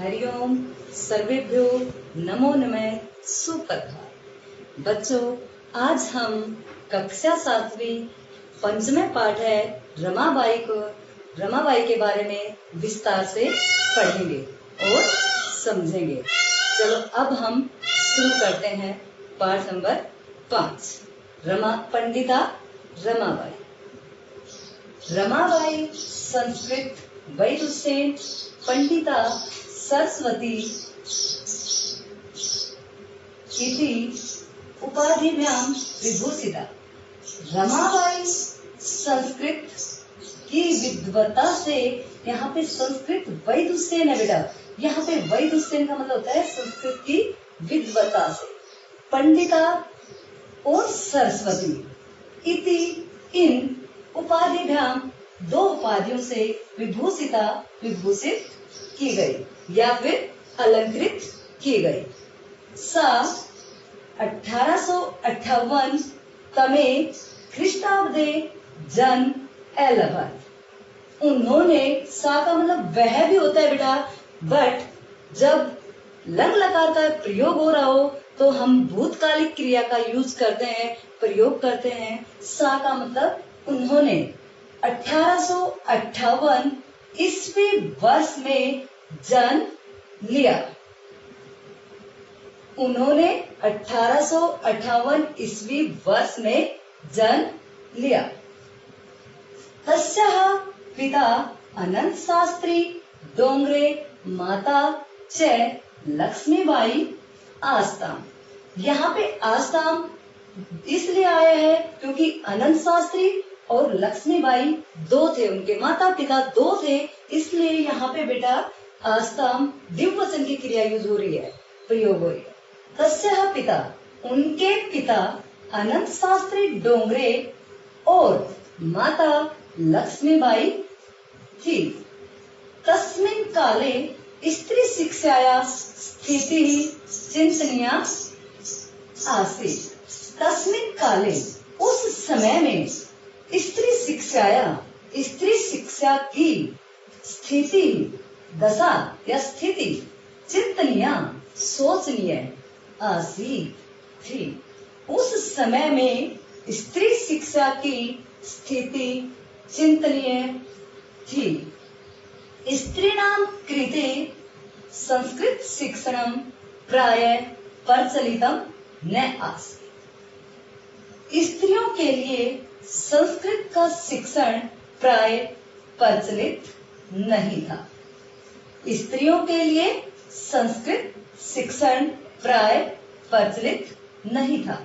हरिओम सर्वेभ्यो नमो नमः सुप्रभात। बच्चों, आज हम कक्षा 7वीं पंचमे पाठ है रमाबाई के बारे में विस्तार से पढ़ेंगे और समझेंगे। चलो अब हम शुरू करते हैं पाठ नंबर 5। पंडिता रमाबाई। रमाबाई संस्कृत वैदुष्येन पंडिता सरस्वती इति उपाधिभ्यां विभूषिता। रमाबाई संस्कृत की विद्वता से, यहाँ पे संस्कृत वैदुष्येन है बेटा, यहाँ पे वैदुष्येन का मतलब होता है संस्कृत की विद्वता से, पंडिता और सरस्वती इति इन उपाधिभ्यां दो उपाधियों से विभूषित की गई या फिर अलंकृत की गई। सा 1858 तमे ख्रीष्टाब्दे जन एलभत। उन्होंने, सा का मतलब वह भी होता है बेटा, बट जब लंग लकार का प्रयोग हो रहा हो तो हम भूतकालिक क्रिया का यूज करते हैं, प्रयोग करते हैं। सा का मतलब उन्होंने 1858 ईस्वी वर्ष में जन्म लिया। उन्होंने 1858 ईस्वी वर्ष में जन्म लिया। तस्याः पिता अनंत शास्त्री डोंगरे, माता च लक्ष्मीबाई आस्ताम। यहाँ पे आस्ताम इसलिए आया है क्योंकि अनंत शास्त्री और लक्ष्मीबाई दो थे, उनके माता पिता दो थे, इसलिए यहाँ पे बेटा आस्ताम द्विवचन की क्रिया यूज हो रही है, प्रयोग हो रही है। तस्याः पिता, उनके पिता अनंत शास्त्री डोंगरे और माता लक्ष्मीबाई थी। तस्मिन् काले स्त्री शिक्षाया स्थिति चिंतनीया आसीत्। तस्मिन् काले, उस समय में, स्त्री शिक्षा की स्थिति, दशा या स्थिति, चिंतनीय सोचनीय आसीत् थी। उस समय में स्त्री शिक्षा की स्थिति चिंतनीय थी। स्त्रीणां कृते संस्कृत शिक्षणं प्रायः प्रचलितं न आसीत्। स्त्रियों के लिए संस्कृत का शिक्षण प्राय प्रचलित नहीं था। स्त्रियों के लिए संस्कृत शिक्षण प्राय प्रचलित नहीं था।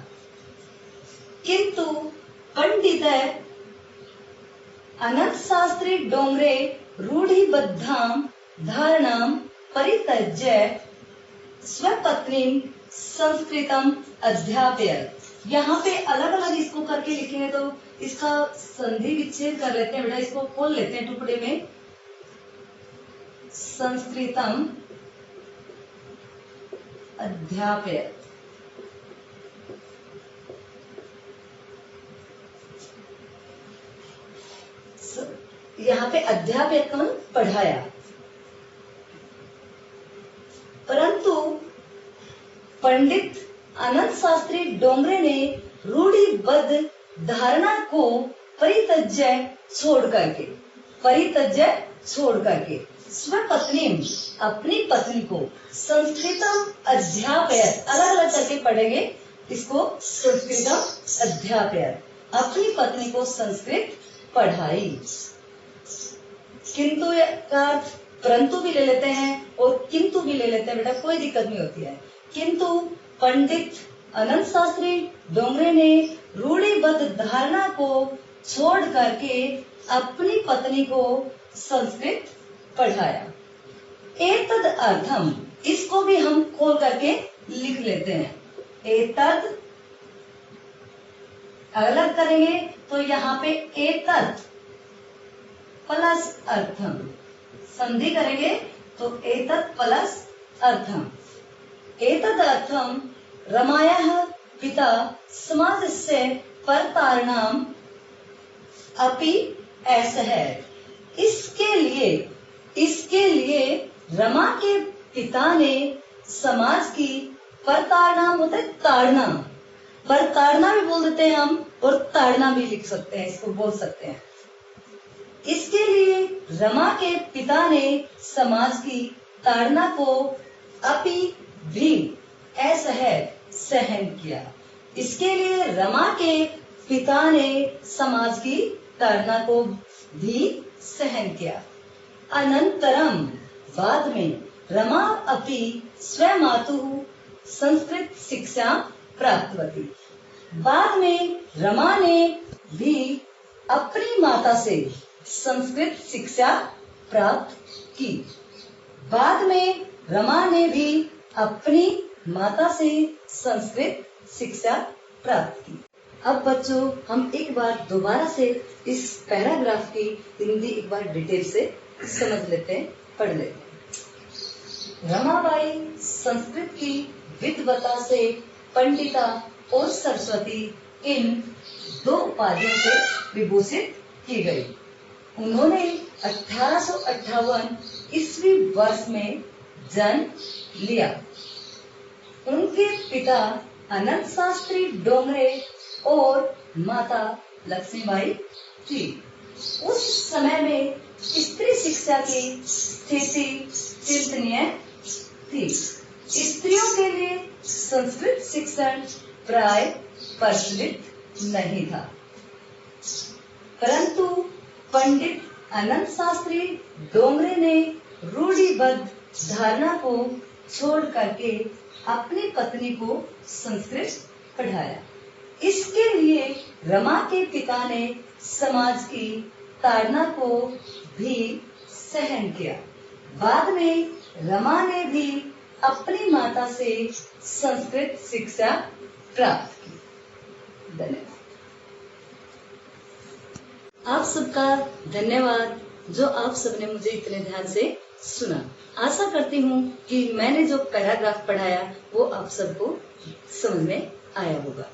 किंतु पंडित अनंत शास्त्री डोंगरे रूढ़िबद्धां धारणां परित्यज्य स्वपत्नीं संस्कृतम् अध्यापयत्। यहाँ पे अलग अलग इसको करके लिखेंगे तो इसका संधि विच्छेद कर लेते हैं बेटा, इसको खोल लेते हैं टुकड़े में। संस्कृतम अध्यापयत्। यहाँ पे अध्यापयत् का मतलब पढ़ाया। परंतु पंडित अनंत शास्त्री डोंगरे ने रूढ़िबद्ध धारणा को परित्यज्य छोड़ करके स्वपत्नी, अपनी पत्नी को संस्कृतम अध्यापयत्, अलग अलग करके पढ़ेंगे इसको, संस्कृतम अध्यापयत्, अपनी पत्नी को संस्कृत पढ़ाई। किंतु का परंतु भी ले लेते हैं और किंतु भी ले लेते हैं बेटा, कोई दिक्कत नहीं होती है। किंतु पंडित अनंत शास्त्री डोंगरे ने रूढ़िबद्ध धारणा को छोड़ करके अपनी पत्नी को संस्कृत पढ़ाया। एतद अर्थम, इसको भी हम खोल करके लिख लेते हैं। एतद अलग करेंगे तो यहाँ पे एतद प्लस अर्थम, संधि करेंगे तो एतद प्लस अर्थम। एतद अर्थम रमायाः पिता समाजस्य परतारणाम अपि ऐसा है। इसके लिए रमा के पिता ने समाज की प्रताड़ना, होता है ताड़ना, प्रताड़ना भी बोल देते हैं हम, और ताड़ना भी लिख सकते हैं, इसको बोल सकते हैं। इसके लिए रमा के पिता ने समाज की ताड़ना को अपि भी असहज सहन किया। इसके लिए रमा के पिता ने समाज की ताड़ना को भी सहन किया। अनंतरम, बाद में, रमा अपि स्वमातुः संस्कृत शिक्षा प्राप्तवती। बाद में रमा ने भी अपनी माता से संस्कृत शिक्षा प्राप्त की। बाद में रमा ने भी अपनी माता से संस्कृत शिक्षा प्राप्त की। अब बच्चों, हम एक बार दोबारा से इस पैराग्राफ की हिंदी एक बार डिटेल से समझ लेते हैं, पढ़ लेते हैं। रमाबाई संस्कृत की विद्वता से पंडिता और सरस्वती, इन 2 उपाधियों से विभूषित की गई। उन्होंने 1858 ईस्वी वर्ष में जन्म लिया। उनके पिता अनंत शास्त्री डोंगरे और माता लक्ष्मीबाई थी। उस समय में स्त्री शिक्षा की स्थिति चिंतनीय थी। स्त्रियों के लिए संस्कृत शिक्षण प्राय प्रचलित नहीं था, परंतु पंडित अनंत शास्त्री डोंगरे ने रूढ़िबद्ध धारणा को छोड़ करके अपनी पत्नी को संस्कृत पढ़ाया। इसके लिए रमा के पिता ने समाज की ताड़ना को भी सहन किया। बाद में रमा ने भी अपनी माता से संस्कृत शिक्षा प्राप्त की। धन्यवाद। आप सबका धन्यवाद जो आप सबने मुझे इतने ध्यान से सुना। आशा करती हूँ कि मैंने जो पैराग्राफ पढ़ाया वो आप सबको समझ में आया होगा।